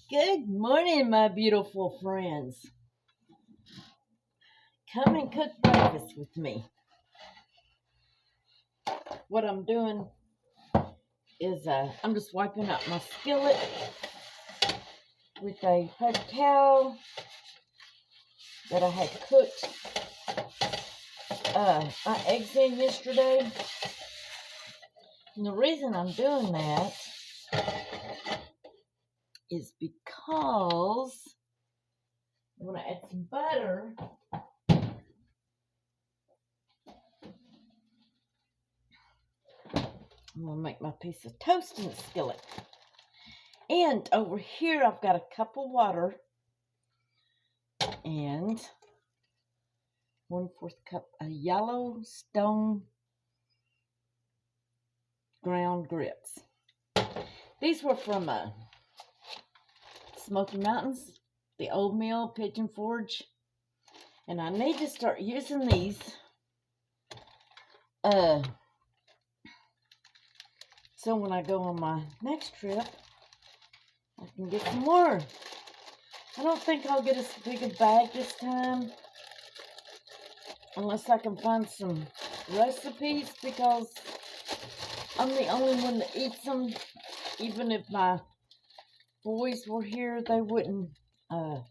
Good morning, my beautiful friends. Come and cook breakfast with me. What I'm doing is I'm just wiping up my skillet with a paper towel that I had cooked my eggs in yesterday. And the reason I'm doing that is because I want to add some butter. I'm going to make my piece of toast in the skillet. And over here, I've got a cup of water and 1/4 cup of Yellowstone ground grits. These were from Smoky Mountains, the Old Mill, Pigeon Forge. And I need to start using these so when I go on my next trip, I can get some more. I don't think I'll get as big a bag this time, unless I can find some recipes, because I'm the only one that eats them. Even if my boys were here, they wouldn't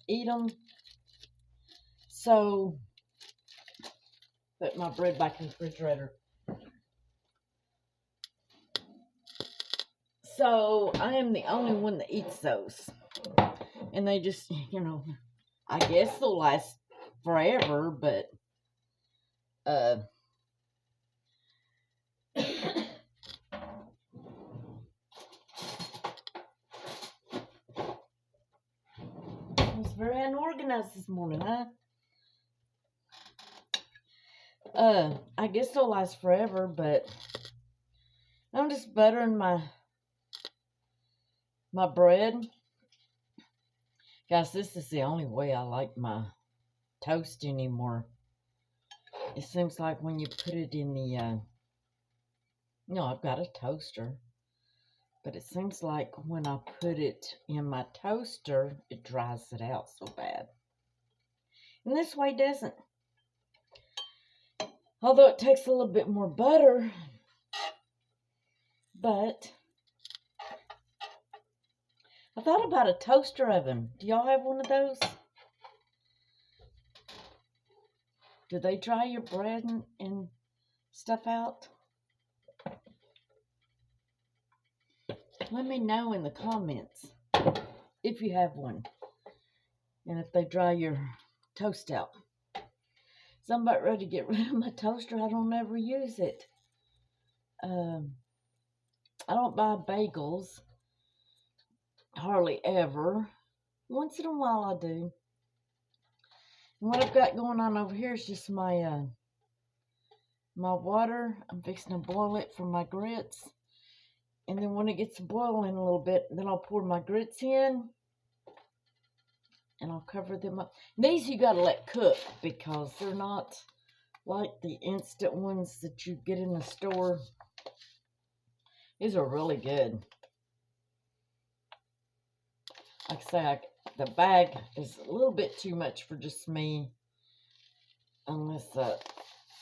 eat them. So, put my bread back in the refrigerator. So, I am the only one that eats those. And they just, I guess they'll last forever, but I was very unorganized this morning, huh? I guess they'll last forever, but I'm just buttering my bread. Guys, this is the only way I like my toast anymore. It seems like when you put it in the, I've got a toaster, but it seems like when I put it in my toaster, it dries it out so bad. And this way doesn't. Although it takes a little bit more butter, but I thought about a toaster oven. Do y'all have one of those? Do they dry your bread and stuff out? Let me know in the comments if you have one and if they dry your toast out. So I'm about ready to get rid of my toaster. I don't ever use it. I don't buy bagels. Hardly ever. Once in a while I do. And what I've got going on over here is just my my water. I'm fixing to boil it for my grits. And then when it gets boiling a little bit, then I'll pour my grits in. And I'll cover them up. These you gotta let cook because they're not like the instant ones that you get in the store. These are really good. Like I say, the bag is a little bit too much for just me. Unless I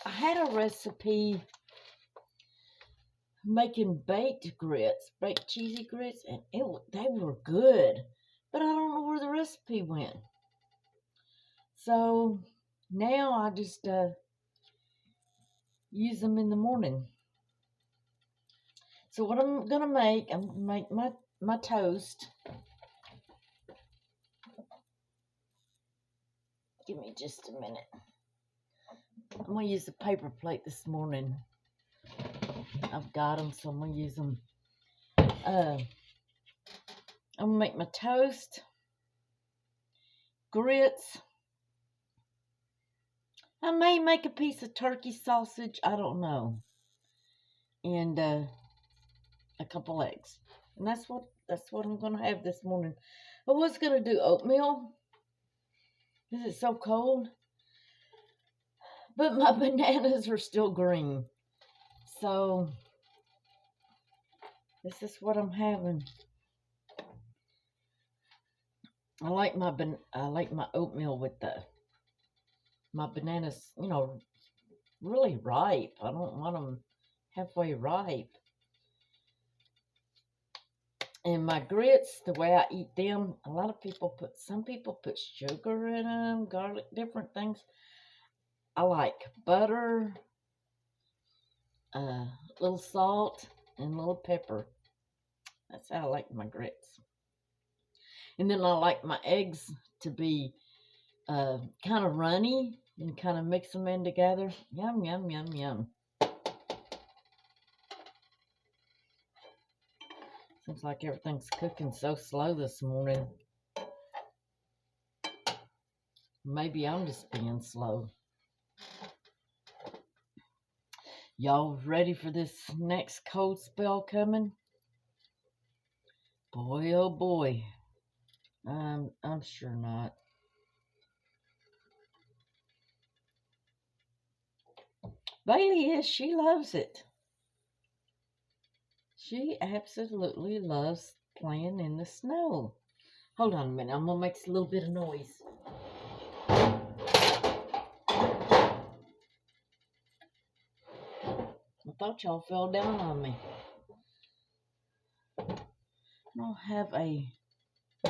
had a recipe making baked cheesy grits, and they were good. But I don't know where the recipe went. So now I just use them in the morning. So what I'm gonna make my toast. Give me just a minute. I'm gonna use a paper plate this morning. I've got them, so I'm gonna use them. I'm gonna make my toast, grits. I may make a piece of turkey sausage. I don't know. And a couple eggs. And that's what I'm gonna have this morning. I was gonna do oatmeal. Because it's so cold. But my bananas are still green. So this is what I'm having. I like my oatmeal with my bananas, really ripe. I don't want them halfway ripe. And my grits, the way I eat them, some people put sugar in them, garlic, different things. I like butter, a little salt, and a little pepper. That's how I like my grits. And then I like my eggs to be kind of runny and kind of mix them in together. Yum, yum, yum, yum. Seems like everything's cooking so slow this morning. Maybe I'm just being slow. Y'all ready for this next cold spell coming? Boy, oh boy. I'm sure not. Bailey is. She loves it. She absolutely loves playing in the snow. Hold on a minute. I'm going to make a little bit of noise. I thought y'all fell down on me. I don't have a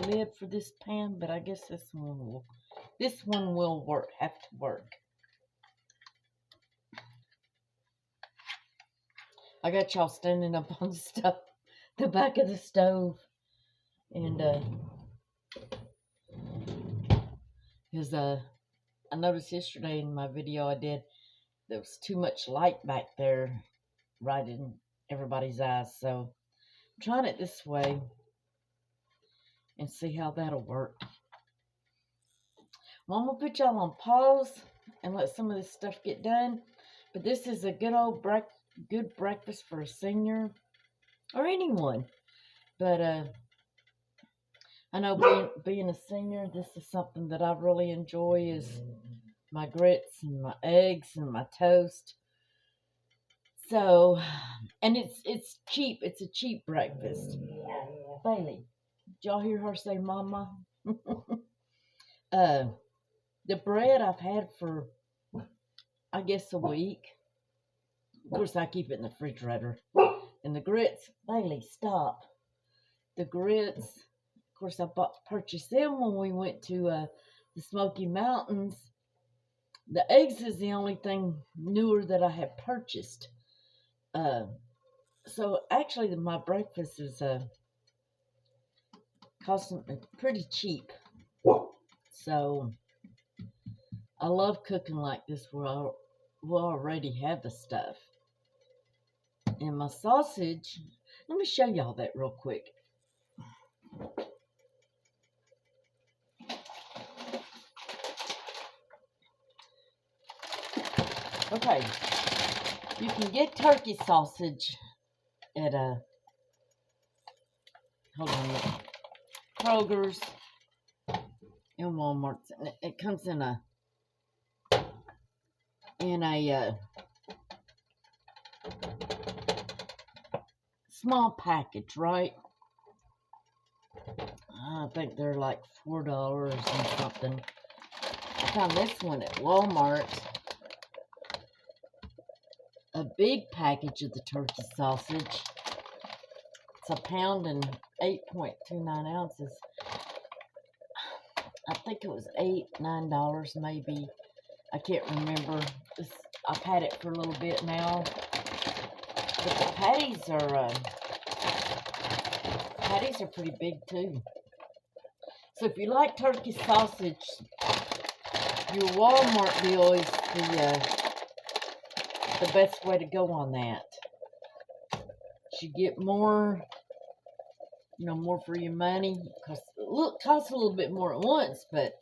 lid for this pan, but I guess this one will work. Have to work. I got y'all standing up on the back of the stove, and because I noticed yesterday in my video I did, there was too much light back there, right in everybody's eyes. So I'm trying it this way and see how that'll work. Well, I'm gonna put y'all on pause and let some of this stuff get done. But this is a good breakfast for a senior or anyone. But I know being a senior, this is something that I really enjoy, is my grits and my eggs and my toast. So, and it's cheap. It's a cheap breakfast. Bailey, did y'all hear her say mama? The bread I've had for, I guess, a week. Of course, I keep it in the refrigerator. And the grits, Bailey, stop. The grits, of course, I purchased them when we went to the Smoky Mountains. The eggs is the only thing newer that I have purchased. So actually, my breakfast is costing pretty cheap. So I love cooking like this where we already have the stuff. And my sausage, let me show y'all that real quick. Okay, you can get turkey sausage at Kroger's and Walmart's, and it comes in a small package, right? I think they're like $4 and something. I found this one at Walmart. A big package of the turkey sausage. It's a pound and 8.29 ounces. I think it was $9 maybe. I can't remember. I've had it for a little bit now. But the patties are pretty big too. So if you like turkey sausage, your Walmart deal is the best way to go on that. You get more, more for your money. Costs a little bit more at once, but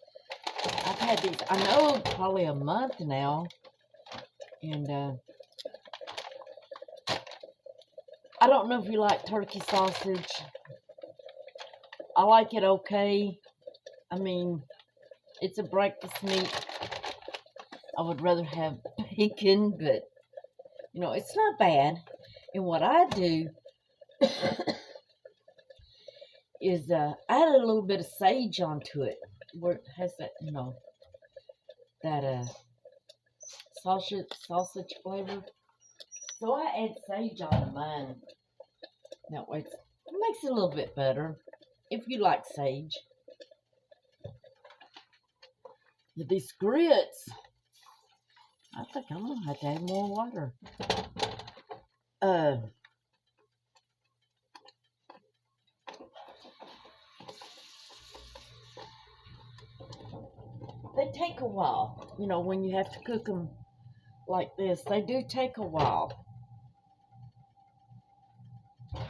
I've had these, I know, probably a month now, and I don't know if you like turkey sausage. I like it okay. I mean, it's a breakfast meat. I would rather have bacon, but, it's not bad. And what I do is added a little bit of sage onto it, where it has that, that sausage flavor. So I add sage onto mine. That way it makes it a little bit better if you like sage. With these grits, I think I'm gonna have to add more water. They take a while, when you have to cook them like this. They do take a while.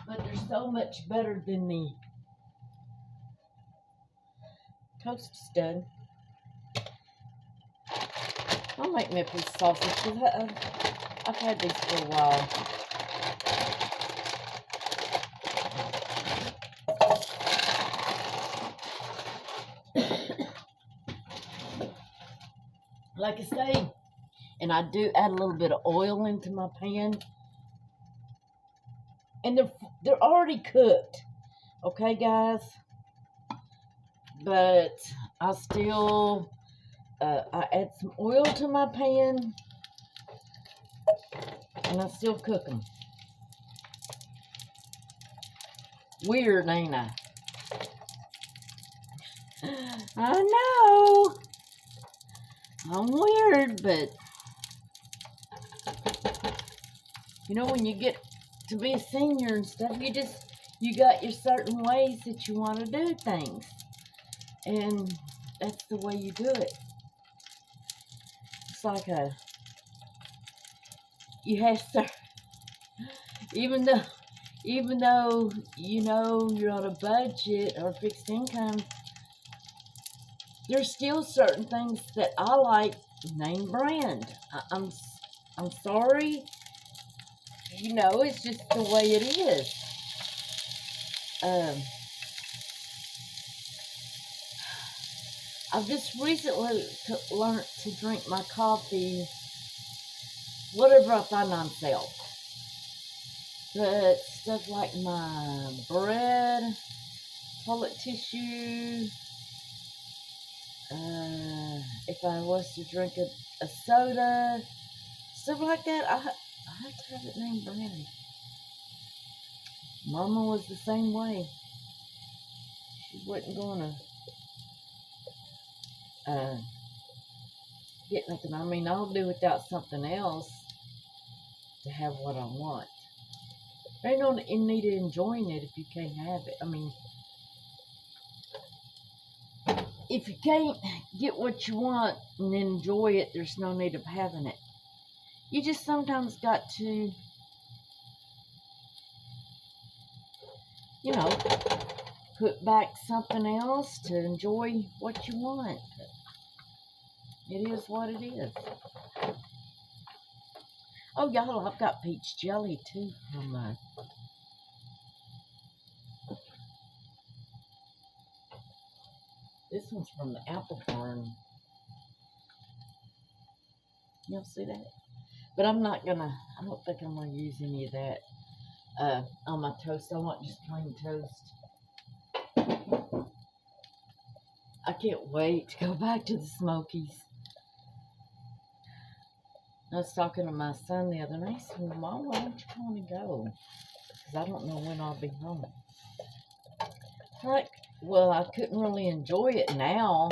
But they're so much better than the toast is done. I'll make me a piece of sausage because I've had these for a while. Like I say, and I do add a little bit of oil into my pan. And they're already cooked. Okay, guys? But I still, I add some oil to my pan. And I still cook them. Weird, ain't I? I know. I'm weird, but when you get to be a senior and stuff, you got your certain ways that you want to do things. And that's the way you do it. It's like you have to, even though you're on a budget or fixed income, there's still certain things that I like name brand. I'm sorry. It's just the way it is. I've just recently learned to drink my coffee, whatever I find on sale. But stuff like my bread, toilet tissue, if I was to drink a soda, stuff like that, I have to have it named branded. Mama was the same way. She wasn't gonna get nothing. I mean, I'll do without something else to have what I want. There ain't no need of enjoying it if you can't have it. I mean, if you can't get what you want and enjoy it, there's no need of having it. You just sometimes got to, put back something else to enjoy what you want. It is what it is. Oh, y'all, I've got peach jelly, too, from this one's from the apple farm. Y'all see that? But I don't think I'm going to use any of that on my toast. I want just plain toast. I can't wait to go back to the Smokies. I was talking to my son the other night. He said, well, Mom, why don't you want to go? Because I don't know when I'll be home. Like, well, I couldn't really enjoy it now.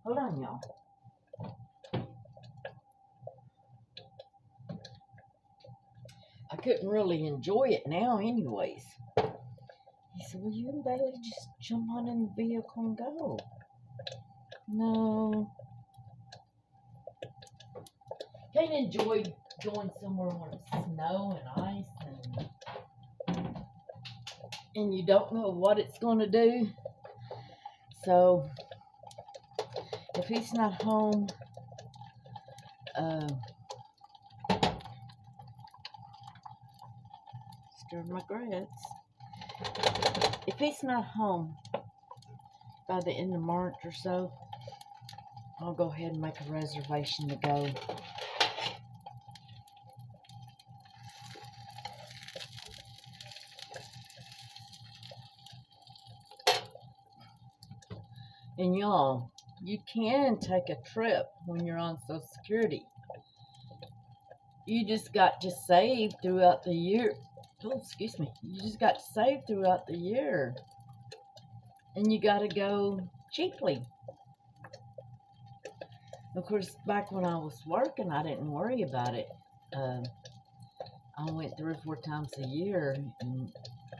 Hold on, y'all. I couldn't really enjoy it now anyways. He said, well, you and Bailey just jump on in the vehicle and go. No. Can't enjoy going somewhere where it's snow and ice and you don't know what it's going to do. So, if he's not home, stir my grits. If he's not home by the end of March or so, I'll go ahead and make a reservation to go. And y'all, you can take a trip when you're on Social Security. You just got to save throughout the year. Oh, excuse me. You just got to save throughout the year. And you got to go cheaply. Of course, back when I was working, I didn't worry about it. I went 3 or 4 times a year, and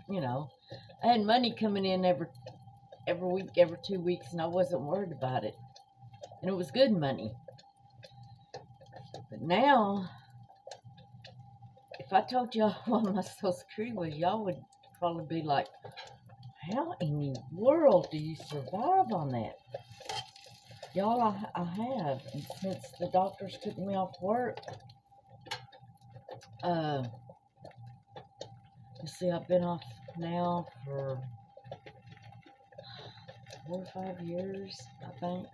you know, I had money coming in every week, every 2 weeks, and I wasn't worried about it. And it was good money. But now, if I told y'all what my Social Security was, y'all would probably be like, how in the world do you survive on that? Y'all, I have. And since the doctors took me off work, you see, I've been off now for 4 or 5 years, I think.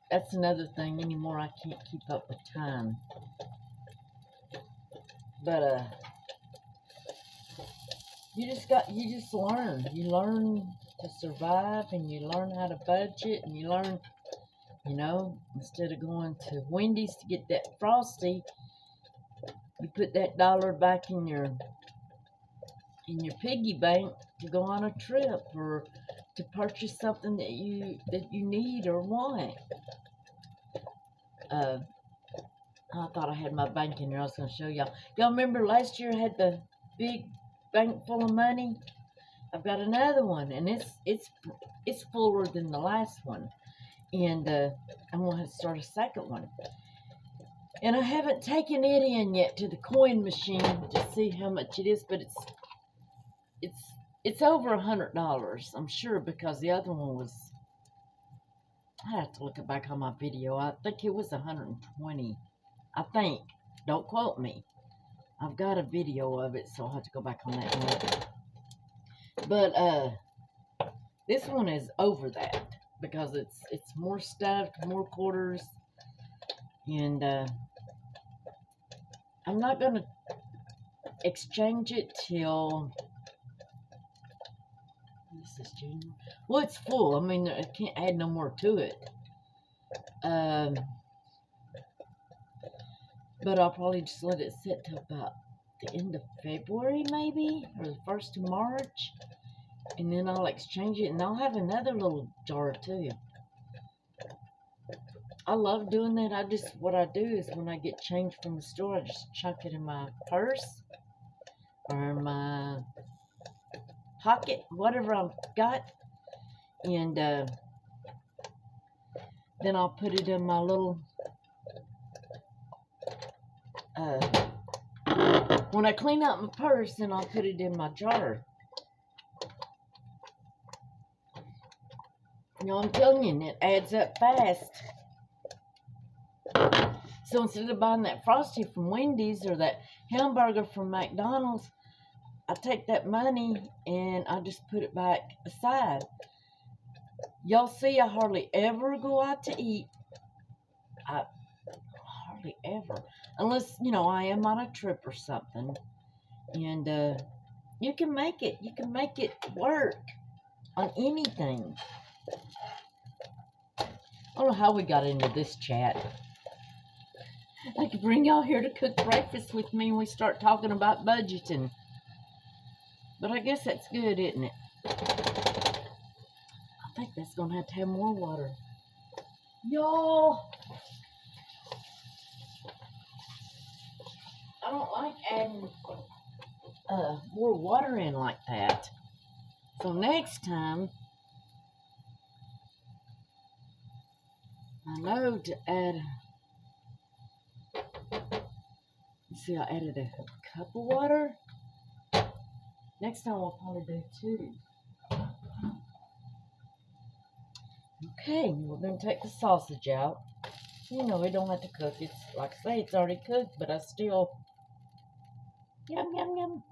That's another thing. Anymore, I can't keep up with time. But, you just learn. You learn to survive, and you learn how to budget, and you learn, you know, instead of going to Wendy's to get that Frosty, you put that dollar back in your piggy bank to go on a trip or to purchase something that you need or want. I thought I had my bank in there. I was going to show y'all. Y'all remember last year I had the big bank full of money? I've got another one, and it's fuller than the last one. And I'm going to start a second one. And I haven't taken it in yet to the coin machine to see how much it is, but it's over $100, I'm sure, because the other one was, I have to look it back on my video. I think it was 120. I think. Don't quote me. I've got a video of it, so I'll have to go back on that one. But this one is over that because it's more stuffed, more quarters, and I'm not gonna exchange it till this is January. Well, it's full. I mean, I can't add no more to it. But I'll probably just let it sit till about the end of February, maybe, or the 1st of March, and then I'll exchange it, and I'll have another little jar too. I love doing that. What I do is when I get change from the store, I just chuck it in my purse or my pocket, whatever I've got, and then I'll put it in my little, when I clean out my purse, then I'll put it in my jar. You know, I'm telling you, it adds up fast. So instead of buying that Frosty from Wendy's or that hamburger from McDonald's, I take that money and I just put it back aside. Y'all see, I hardly ever go out to eat. Hardly ever. Unless, you know, I am on a trip or something. And you can make it. You can make it work on anything. I don't know how we got into this chat. I could bring y'all here to cook breakfast with me and we start talking about budgeting. But I guess that's good, isn't it? I think that's going to have more water. Y'all, I don't like adding more water in like that. So next time, I know to add, let's see, I added a cup of water. Next time I'll probably do 2. Okay, we're going to take the sausage out. You know, we don't have to cook. It's, like I say, it's already cooked, but I still, yum, yum, yum.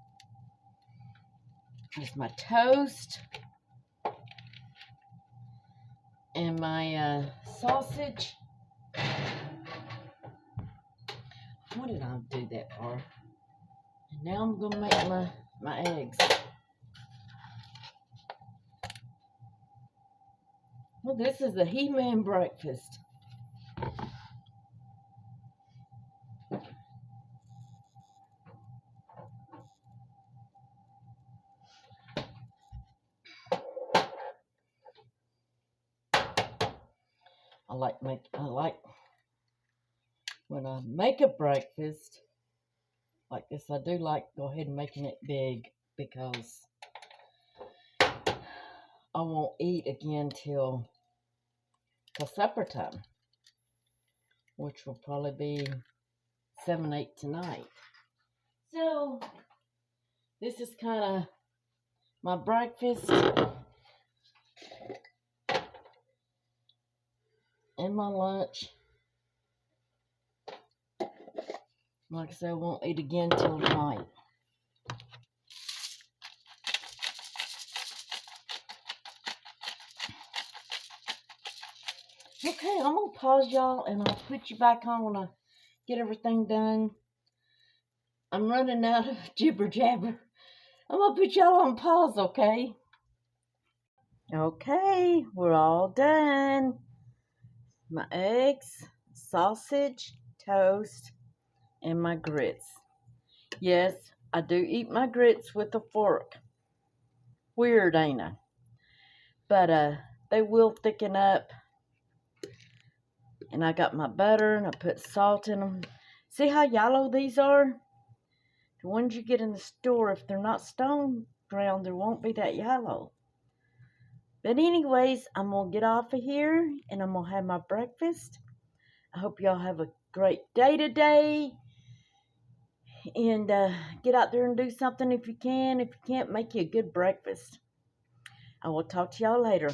There's my toast. And my sausage. What did I do that for? And now I'm going to make my eggs. Well, this is the He-Man breakfast. I like when I make a breakfast like this, I do like go ahead and making it big because I won't eat again till supper time, which will probably be 7, 8 tonight. So this is kind of my breakfast and my lunch. Like I said, I won't eat again till tonight. Okay, I'm going to pause y'all and I'll put you back on when I get everything done. I'm running out of jibber jabber. I'm going to put y'all on pause, okay? Okay, we're all done. My eggs, sausage, toast, and my grits. Yes, I do eat my grits with a fork. Weird, ain't I? But they will thicken up. And I got my butter and I put salt in them. See how yellow these are? The ones you get in the store, if they're not stone ground, there won't be that yellow. But anyways, I'm going to get off of here and I'm going to have my breakfast. I hope y'all have a great day today. And get out there and do something if you can. If you can't, make you a good breakfast. I will talk to y'all later.